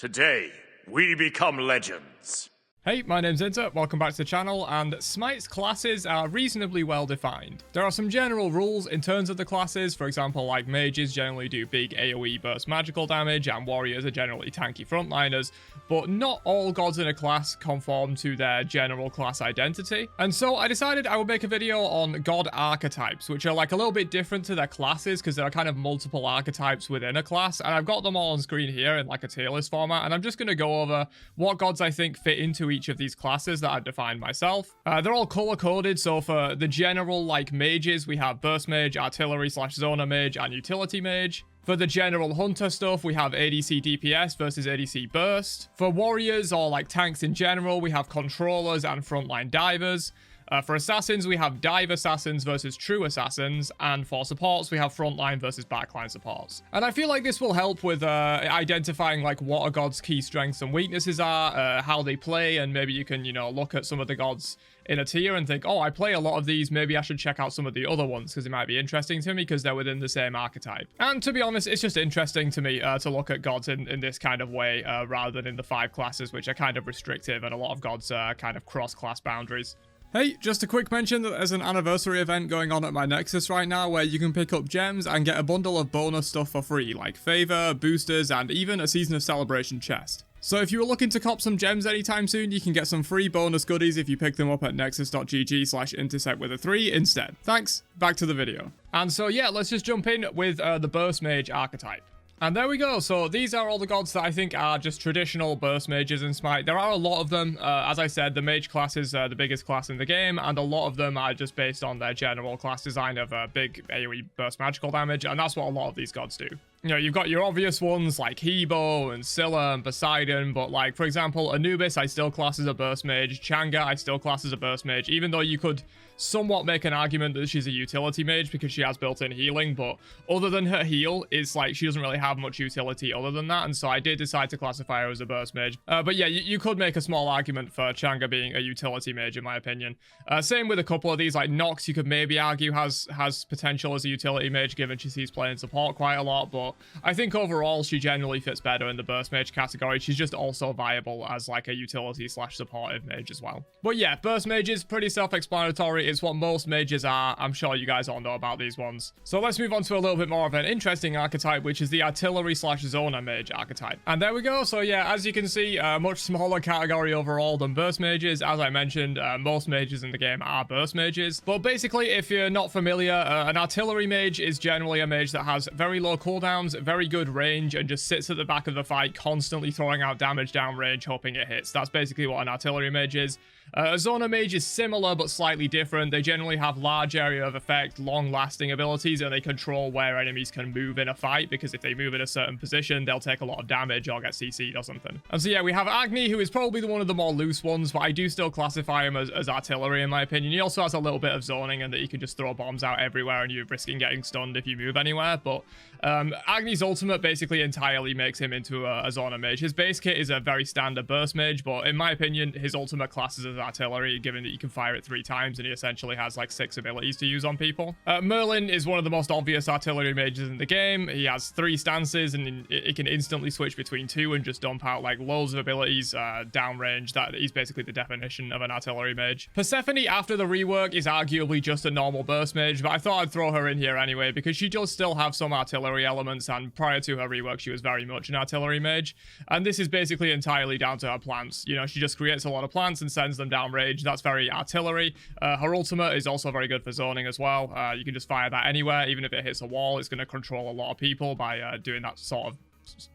Today, we become legends. Hey, my name's Inter, welcome back to the channel, and Smite's classes are reasonably well defined. There are some general rules in terms of the classes, for example, like mages generally do big AoE burst magical damage, and warriors are generally tanky frontliners, but not all gods in a class conform to their general class identity. And so I decided I would make a video on god archetypes, which are like a little bit different to their classes, because there are kind of multiple archetypes within a class, and I've got them all on screen here in like a tier list format, and I'm just going to go over what gods I think fit into each of these classes that I've defined myself. They're all color coded, so for the general like mages, we have burst mage, artillery / zoner mage, and utility mage. For the general hunter stuff, we have ADC DPS versus ADC burst. For warriors or like tanks in general, we have controllers and frontline divers. For assassins, we have dive assassins versus true assassins, and for supports, we have frontline versus backline supports. And I feel like this will help with identifying like what a god's key strengths and weaknesses are, how they play, and maybe you can, look at some of the gods in a tier and think, oh, I play a lot of these, maybe I should check out some of the other ones because it might be interesting to me because they're within the same archetype. And to be honest, it's just interesting to me to look at gods in this kind of way rather than in the 5 classes, which are kind of restrictive, and a lot of gods kind of cross-class boundaries. Hey, just a quick mention that there's an anniversary event going on at my Nexus right now where you can pick up gems and get a bundle of bonus stuff for free, like favor, boosters, and even a Season of Celebration chest. So if you were looking to cop some gems anytime soon, you can get some free bonus goodies if you pick them up at nexus.gg/intersect3 instead. Thanks, back to the video. And so yeah, let's just jump in with the burst mage archetype. And there we go. So these are all the gods that I think are just traditional burst mages in Smite. There are a lot of them. As I said, the mage class is the biggest class in the game, and a lot of them are just based on their general class design of big AoE burst magical damage, and that's what a lot of these gods do. You've got your obvious ones like Hebo and Scylla and Poseidon, but like, for example, Anubis I still class as a burst mage, Chang'e I still class as a burst mage, even though you could somewhat make an argument that she's a utility mage because she has built-in healing, but other than her heal, it's like she doesn't really have much utility other than that, and so I did decide to classify her as a burst mage. But yeah, you could make a small argument for Chang'e being a utility mage in my opinion. Same with a couple of these, like Nox you could maybe argue has potential as a utility mage given she sees playing support quite a lot, but I think overall she generally fits better in the burst mage category. She's just also viable as like a utility / supportive mage as well. But yeah, burst mage is pretty self-explanatory. It's what most mages are. I'm sure you guys all know about these ones. So let's move on to a little bit more of an interesting archetype, which is the artillery / zoner mage archetype. And there we go. So yeah, as you can see, much smaller category overall than burst mages. As I mentioned, most mages in the game are burst mages. But basically, if you're not familiar, an artillery mage is generally a mage that has very low cooldowns, very good range, and just sits at the back of the fight constantly throwing out damage downrange hoping it hits. That's basically what an artillery mage is. A zoner mage is similar but slightly different. They generally have large area of effect, long-lasting abilities, and they control where enemies can move in a fight, because if they move in a certain position, they'll take a lot of damage or get CC'd or something. And so yeah, we have Agni, who is probably one of the more loose ones, but I do still classify him as artillery in my opinion. He also has a little bit of zoning and that you can just throw bombs out everywhere and you're risking getting stunned if you move anywhere, but Agni's ultimate basically entirely makes him into a zoner mage. His base kit is a very standard burst mage, but in my opinion, his ultimate class is as artillery, given that you can fire it 3 times and he essentially has like 6 abilities to use on people. Merlin is one of the most obvious artillery mages in the game. He has 3 stances and it can instantly switch between 2 and just dump out like loads of abilities downrange. That he's basically the definition of an artillery mage. Persephone after the rework is arguably just a normal burst mage, but I thought I'd throw her in here anyway because she does still have some artillery elements, and prior to her rework she was very much an artillery mage, and this is basically entirely down to her plants. She just creates a lot of plants and sends them downrange. That's very artillery. Her ultimate is also very good for zoning as well. You can just fire that anywhere, even if it hits a wall. It's going to control a lot of people by doing that sort of,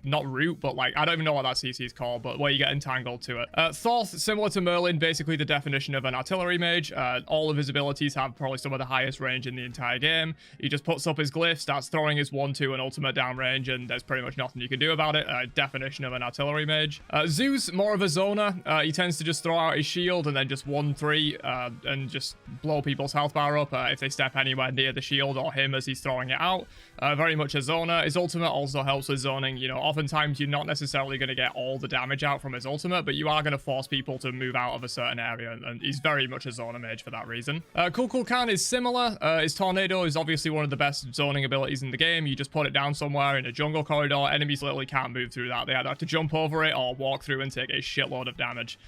not root, but like, I don't even know what that CC is called, but where you get entangled to it. Thoth, similar to Merlin, basically the definition of an artillery mage. All of his abilities have probably some of the highest range in the entire game. He just puts up his glyph, starts throwing his 1-2 and ultimate downrange, and there's pretty much nothing you can do about it. Definition of an artillery mage. Zeus, more of a zoner. He tends to just throw out his shield and then just 1-3 and just blow people's health bar up if they step anywhere near the shield or him as he's throwing it out. Very much a zoner. His ultimate also helps with zoning. You know, oftentimes you're not necessarily going to get all the damage out from his ultimate, but you are going to force people to move out of a certain area, and he's very much a zoner mage for that reason. Kukulkan is similar. His tornado is obviously one of the best zoning abilities in the game. You just put it down somewhere in a jungle corridor, enemies literally can't move through that. They either have to jump over it or walk through and take a shitload of damage.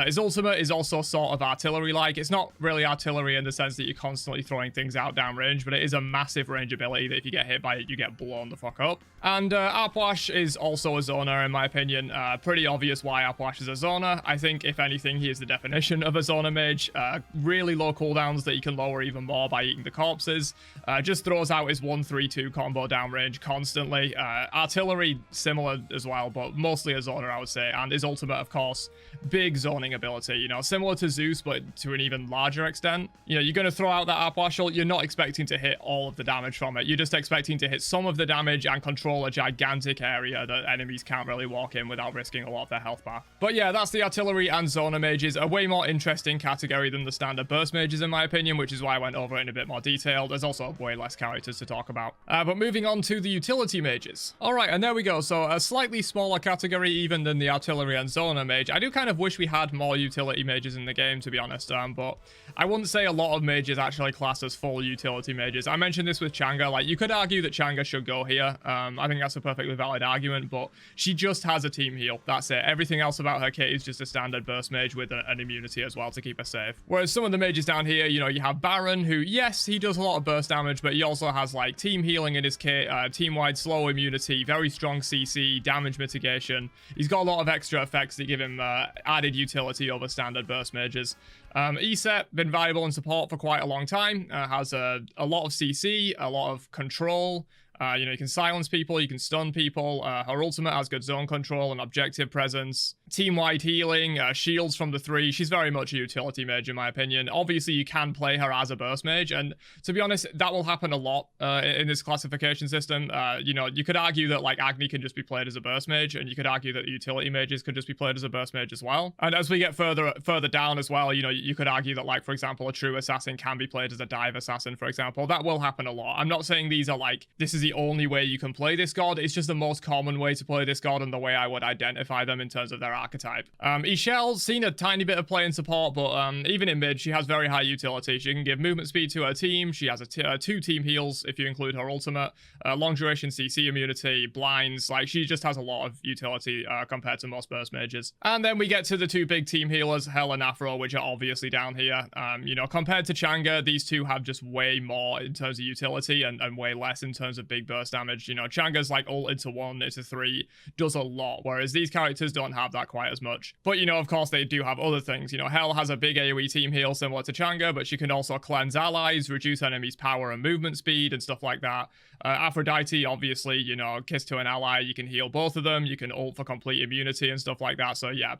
His ultimate is also sort of artillery-like. It's not really artillery in the sense that you're constantly throwing things out downrange, but it is a massive range ability that if you get hit by it, you get blown the fuck up. And Apwash is also a zoner, in my opinion. Pretty obvious why Apwash is a zoner. I think, if anything, he is the definition of a zoner mage. Really low cooldowns that you can lower even more by eating the corpses. Just throws out his 1-3-2 combo downrange constantly. Artillery, similar as well, but mostly a zoner, I would say. And his ultimate, of course, big zoning ability. You know, similar to Zeus, but to an even larger extent. You know, you're going to throw out that Apwash ult, you're not expecting to hit all of the damage from it. You're just expecting to hit some of the damage and control a gigantic area that enemies can't really walk in without risking a lot of their health bar. But yeah, that's the artillery and zoner mages, a way more interesting category than the standard burst mages, in my opinion, which is why I went over it in a bit more detail. There's also way less characters to talk about. But moving on to the utility mages. All right, and there we go. So a slightly smaller category even than the artillery and zoner mage. I do kind of wish we had more utility mages in the game, to be honest, but I wouldn't say a lot of mages actually class as full utility mages. I mentioned this with Changa. Like, you could argue that Changa should go here. I think that's a perfectly valid argument, but she just has a team heal. That's it. Everything else about her kit is just a standard burst mage with an immunity as well to keep her safe. Whereas some of the mages down here, you know, you have Baron, who, yes, he does a lot of burst damage, but he also has, like, team healing in his kit, team-wide slow immunity, very strong CC, damage mitigation. He's got a lot of extra effects that give him added utility over standard burst mages. ESET, been valuable in support for quite a long time, has a lot of CC, a lot of control. You know, you can silence people, you can stun people. Her ultimate has good zone control and objective presence. Team-wide healing, shields from the 3. She's very much a utility mage, in my opinion. Obviously, you can play her as a burst mage, and to be honest, that will happen a lot in this classification system. You know, you could argue that, like, Agni can just be played as a burst mage, and you could argue that the utility mages could just be played as a burst mage as well. And as we get further down as well, you know, you could argue that, like, for example, a true assassin can be played as a dive assassin, for example. That will happen a lot. I'm not saying these are, like, this is the only way you can play this god. It's just the most common way to play this god and the way I would identify them in terms of their archetype. Ishel's seen a tiny bit of play in support, but even in mid, she has very high utility. She can give movement speed to her team. She has 2 team heals if you include her ultimate, long duration CC immunity, blinds. Like, she just has a lot of utility compared to most burst mages. And then we get to the 2 big team healers, Hel and Afro, which are obviously down here. You know, compared to Changa, these 2 have just way more in terms of utility and way less in terms of big burst damage. You know, Changa's like ult into 1, into 3, does a lot, whereas these characters don't have that quite as much. But, you know, of course, they do have other things. You know, Hel has a big AoE team heal similar to Changa, but she can also cleanse allies, reduce enemies' power and movement speed and stuff like that. Aphrodite, obviously, you know, kiss to an ally, you can heal both of them, you can ult for complete immunity and stuff like that. So yeah,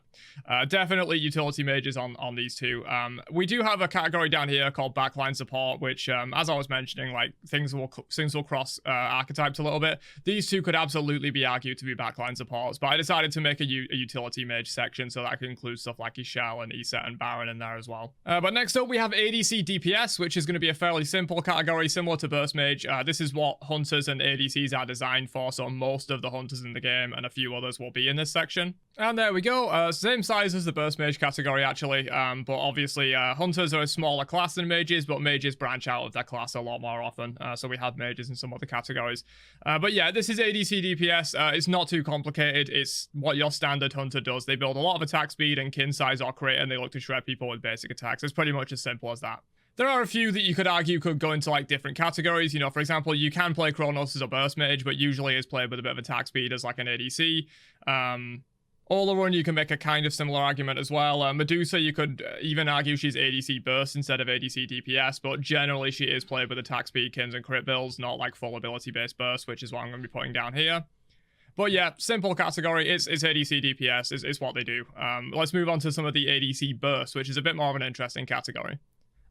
definitely utility mages on these 2. We do have a category down here called backline support, which, as I was mentioning, like, things will cross archetypes a little bit. These 2 could absolutely be argued to be backline supports, but I decided to make a utility mage section so that I can include stuff like Ishel and Iset and Baron in there as well. But next up, we have ADC DPS, which is going to be a fairly simple category similar to burst mage. This is what hunters and ADCs are designed for, so most of the hunters in the game and a few others will be in this section. And there we go, same size as the burst mage category actually, but obviously hunters are a smaller class than mages, but mages branch out of their class a lot more often, so we have mages in some other categories. But yeah, this is ADC DPS. It's not too complicated. It's what your standard hunter does. They build a lot of attack speed and kin size or crit, and they look to shred people with basic attacks. It's pretty much as simple as that. There are a few that you could argue could go into, like, different categories. You know, for example, you can play Kronos as a burst mage, but usually is played with a bit of attack speed as, like, an ADC. Olorun, you can make a kind of similar argument as well. Medusa, you could even argue she's ADC burst instead of ADC DPS, but generally she is played with attack speed, kins, and crit builds, not like full ability-based burst, which is what I'm going to be putting down here. But yeah, simple category. It's ADC DPS is what they do. Let's move on to some of the ADC burst, which is a bit more of an interesting category.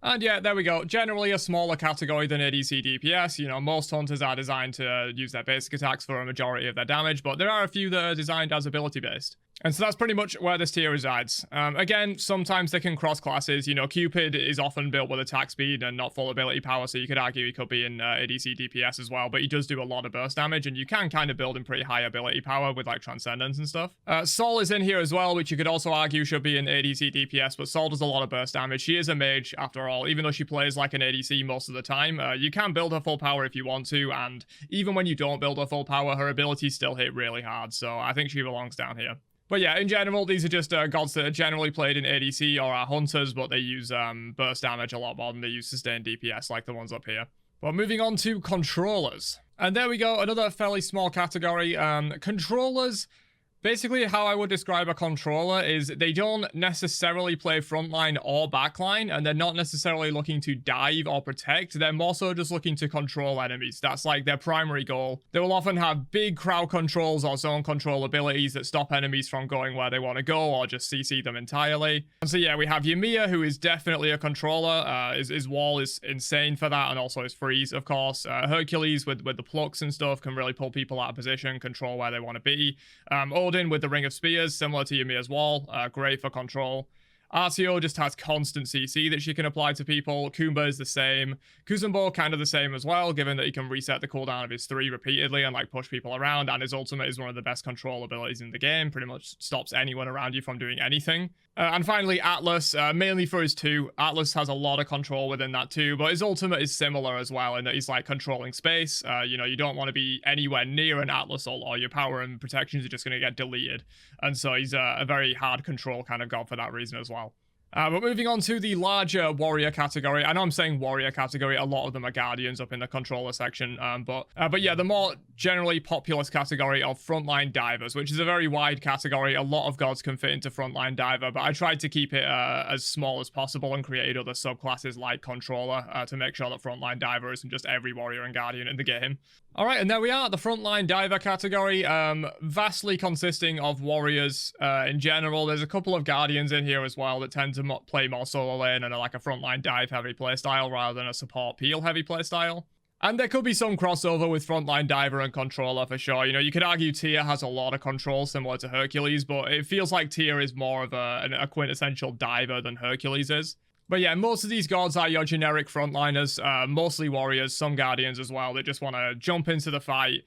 And yeah, there we go. Generally a smaller category than ADC DPS. You know, most hunters are designed to use their basic attacks for a majority of their damage, but there are a few that are designed as ability-based. And so that's pretty much where this tier resides. Again, sometimes they can cross classes. You know, Cupid is often built with attack speed and not full ability power, so you could argue he could be in ADC DPS as well, but he does do a lot of burst damage, and you can kind of build in pretty high ability power with like Transcendence and stuff. Sol is in here as well, which you could also argue should be in ADC DPS, but Sol does a lot of burst damage. She is a mage after all, even though she plays like an ADC most of the time. You can build her full power if you want to, and even when you don't build her full power, her abilities still hit really hard, so I think she belongs down here. But yeah, in general, these are just gods that are generally played in ADC or are hunters, but they use burst damage a lot more than they use sustained DPS like the ones up here. But moving on to controllers. And there we go, another fairly small category. Controllers, basically how I would describe a controller is they don't necessarily play frontline or backline, and they're not necessarily looking to dive or protect. They're more so just looking to control enemies. That's like their primary goal. They will often have big crowd controls or zone control abilities that stop enemies from going where they want to go or just CC them entirely. And so yeah, we have Ymir, who is definitely a controller. His wall is insane for that, and also his freeze, of course. Hercules with the plucks and stuff can really pull people out of position, control where they want to be. Odin with the Ring of Spears, similar to Ymir's wall, great for control. Artio just has constant CC that she can apply to people. Kumba is the same. Kuzumbo kind of the same as well, given that he can reset the cooldown of his 3 repeatedly and like push people around, and his ultimate is one of the best control abilities in the game. Pretty much stops anyone around you from doing anything. And finally, Atlas, mainly for his 2. Atlas has a lot of control within that too, but his ultimate is similar as well in that he's like controlling space. You know, you don't want to be anywhere near an Atlas ult, or your power and protections are just going to get deleted. And so he's a very hard control kind of god for that reason as well. But moving on to the larger warrior category. I know I'm saying warrior category, a lot of them are guardians up in the controller section, but yeah, the more generally populous category of frontline divers, which is a very wide category. A lot of gods can fit into frontline diver, but I tried to keep it as small as possible and create other subclasses like controller to make sure that frontline diver isn't just every warrior and guardian in the game. Alright, and there we are, the frontline diver category, vastly consisting of warriors in general. There's a couple of guardians in here as well that tend to play more solo lane and are like a frontline dive heavy playstyle rather than a support peel heavy playstyle. And there could be some crossover with frontline diver and controller for sure. You know, you could argue Tyr has a lot of control similar to Hercules, but it feels like Tyr is more of a quintessential diver than Hercules is. But yeah, most of these gods are your generic frontliners, mostly warriors, some guardians as well, that just want to jump into the fight,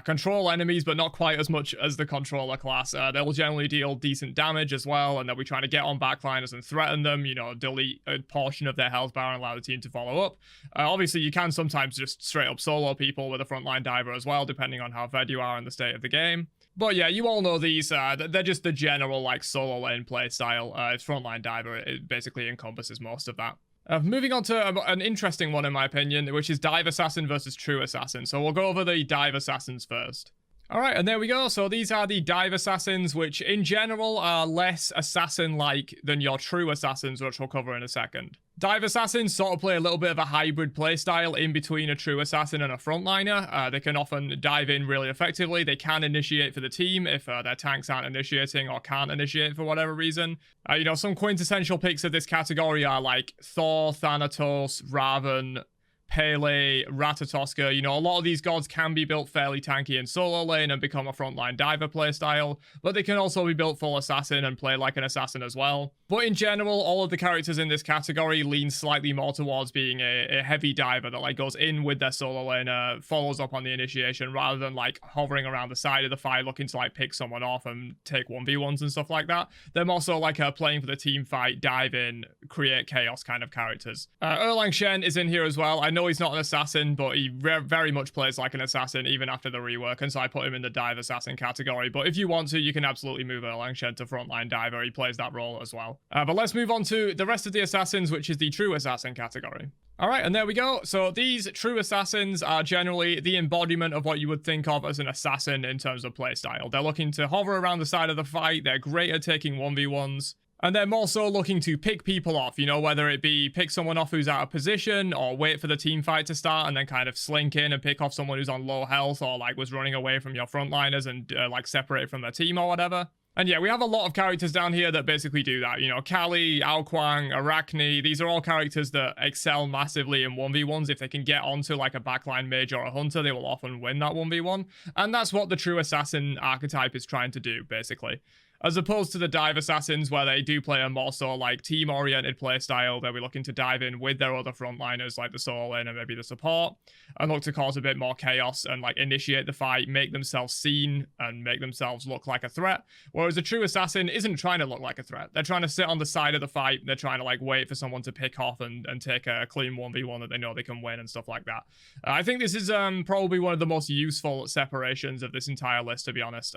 control enemies, but not quite as much as the controller class. They'll generally deal decent damage as well, and they'll be trying to get on backliners and threaten them, you know, delete a portion of their health bar and allow the team to follow up. Obviously, you can sometimes just straight up solo people with a frontline diver as well, depending on how fed you are in the state of the game. But yeah, you all know these, they're just the general, like, solo lane play style. It's frontline diver, it basically encompasses most of that. Moving on to an interesting one in my opinion, which is Dive Assassin versus True Assassin. So we'll go over the Dive Assassins first. Alright, and there we go. So these are the Dive Assassins, which in general are less assassin-like than your True Assassins, which we'll cover in a second. Dive Assassins sort of play a little bit of a hybrid playstyle in between a True Assassin and a Frontliner. They can often dive in really effectively. They can initiate for the team if their tanks aren't initiating or can't initiate for whatever reason. You know, some quintessential picks of this category are like Thor, Thanatos, Raven, Pele, Ratatoska. You know, a lot of these gods can be built fairly tanky in solo lane and become a frontline diver playstyle, but they can also be built full assassin and play like an assassin as well. But in general, all of the characters in this category lean slightly more towards being a heavy diver that like goes in with their solo lane, follows up on the initiation rather than like hovering around the side of the fight looking to like pick someone off and take 1v1s and stuff like that. They're more so like playing for the team fight, dive in, create chaos kind of characters. Erlang Shen is in here as well. I know he's not an assassin, but he very much plays like an assassin even after the rework, and so I put him in the dive assassin category. But if you want to, you can absolutely move Erlang Shen to frontline diver. He plays that role as well. But let's move on to the rest of the assassins, which is the true assassin category. Alright, and there we go. So these true assassins are generally the embodiment of what you would think of as an assassin in terms of playstyle. They're looking to hover around the side of the fight. They're great at taking 1v1s. And they're more so looking to pick people off, you know, whether it be pick someone off who's out of position or wait for the team fight to start and then kind of slink in and pick off someone who's on low health or like was running away from your frontliners and like separate from their team or whatever. And yeah, we have a lot of characters down here that basically do that. You know, Kali, Aokwang, Arachne, these are all characters that excel massively in 1v1s. If they can get onto like a backline mage or a hunter, they will often win that 1v1. And that's what the true assassin archetype is trying to do, basically. as opposed to the dive assassins where they do play a more so like team-oriented playstyle. They'll be looking to dive in with their other frontliners like the solo lane and maybe the support, and look to cause a bit more chaos and like initiate the fight, make themselves seen and make themselves look like a threat. Whereas a true assassin isn't trying to look like a threat. They're trying to sit on the side of the fight. They're trying to like wait for someone to pick off and take a clean 1v1 that they know they can win and stuff like that. I think this is probably one of the most useful separations of this entire list, to be honest.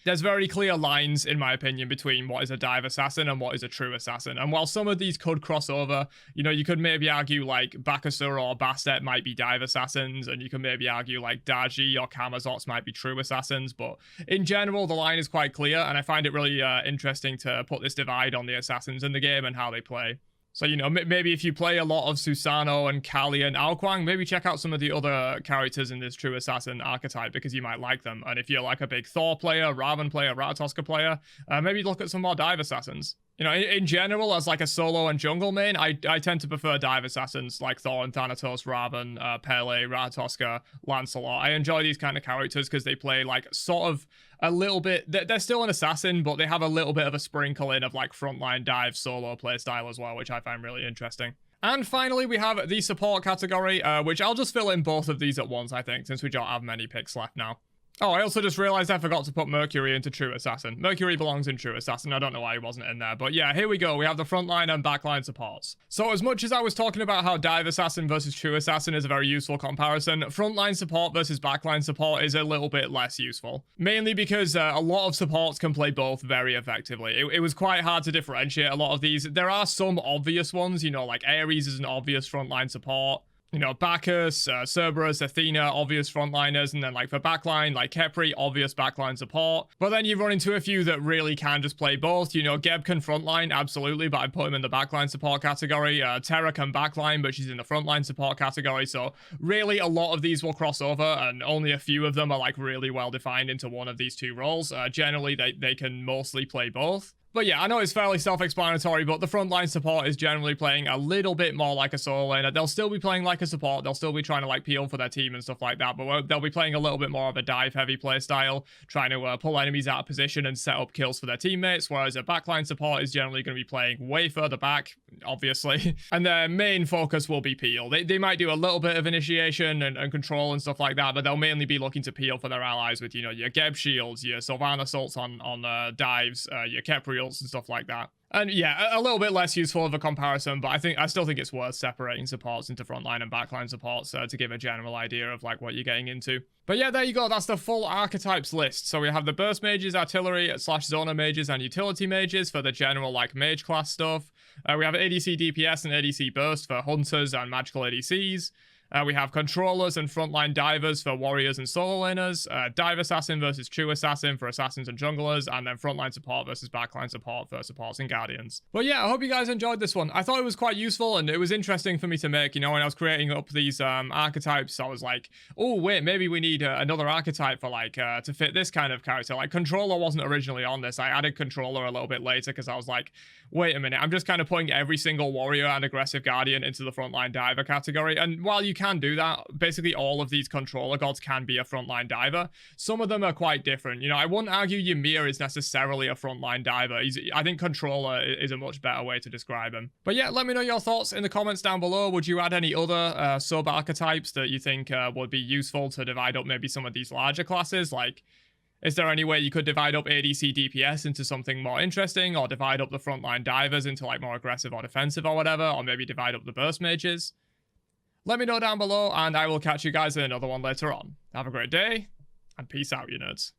There's very clear lines, in my opinion, between what is a dive assassin and what is a true assassin. And while some of these could cross over, you know, you could maybe argue like Bakasura or Bastet might be dive assassins, and you could maybe argue like Daji or Kamazots might be true assassins. But in general, the line is quite clear, and I find it really interesting to put this divide on the assassins in the game and how they play. So, you know, maybe if you play a lot of Susanoo and Kali and Aokwang, maybe check out some of the other characters in this True Assassin archetype because you might like them. And if you're like a big Thor player, Raven player, Ratatoska player, maybe look at some more Dive Assassins. You know, in general, as like a solo and jungle main, I tend to prefer Dive Assassins like Thor and Thanatos, Raven, Pele, Ratatoska, Lancelot. I enjoy these kind of characters because they play like sort of a little bit, they're still an assassin, but they have a little bit of a sprinkle in of like frontline dive solo playstyle as well, which I find really interesting. And finally, we have the support category, which I'll just fill in both of these at once, I think, since we don't have many picks left now. Oh, I also just realized I forgot to put Mercury into True Assassin. Mercury belongs in True Assassin. I don't know why he wasn't in there. But yeah, here we go. We have the frontline and backline supports. So as much as I was talking about how Dive Assassin versus True Assassin is a very useful comparison, frontline support versus backline support is a little bit less useful. Mainly because a lot of supports can play both very effectively. It was quite hard to differentiate a lot of these. There are some obvious ones, you know, like Ares is an obvious frontline support. You know, Bacchus, Cerberus, Athena, obvious frontliners, and then like for backline, like Khepri, obvious backline support. But then you run into a few that really can just play both. You know, Geb can frontline, absolutely, but I'd put him in the backline support category. Terra can backline, but she's in the frontline support category. So really a lot of these will cross over, and only a few of them are like really well defined into one of these two roles. Generally, they can mostly play both. But yeah, I know it's fairly self-explanatory, but the frontline support is generally playing a little bit more like a solo laner. They'll still be playing like a support. They'll still be trying to like peel for their team and stuff like that, but they'll be playing a little bit more of a dive-heavy play style, trying to pull enemies out of position and set up kills for their teammates, whereas a backline support is generally going to be playing way further back, obviously, and their main focus will be peel. They might do a little bit of initiation and control and stuff like that, but they'll mainly be looking to peel for their allies with, you know, your Geb shields, your Sylvan assaults on dives, your Khepri and stuff like that. And yeah, a little bit less useful of a comparison, but I still think it's worth separating supports into frontline and backline supports to give a general idea of like what you're getting into. But yeah, there you go. That's the full archetypes list. So we have the burst mages, artillery / zona mages, and utility mages for the general like mage class stuff. We have ADC DPS and ADC burst for hunters and magical ADCs. We have controllers and frontline divers for warriors and solo laners, dive assassin versus true assassin for assassins and junglers, and then frontline support versus backline support for supports and guardians. But yeah, I hope you guys enjoyed this one. I thought it was quite useful and it was interesting for me to make. You know, when I was creating up these archetypes, I was like, oh wait, maybe we need another archetype for like to fit this kind of character. Like controller wasn't originally on this. I added controller a little bit later because I was like, wait a minute, I'm just kind of putting every single warrior and aggressive guardian into the frontline diver category. And while you can do that, basically all of these controller gods can be a frontline diver. Some of them are quite different. You know, I wouldn't argue Ymir is necessarily a frontline diver. I think controller is a much better way to describe him. But yeah, let me know your thoughts in the comments down below. Would you add any other sub archetypes that you think would be useful to divide up maybe some of these larger classes? Like, is there any way you could divide up ADC DPS into something more interesting, or divide up the frontline divers into like more aggressive or defensive or whatever, or maybe divide up the burst mages? Let me know down below, and I will catch you guys in another one later on. Have a great day, and peace out, you nerds.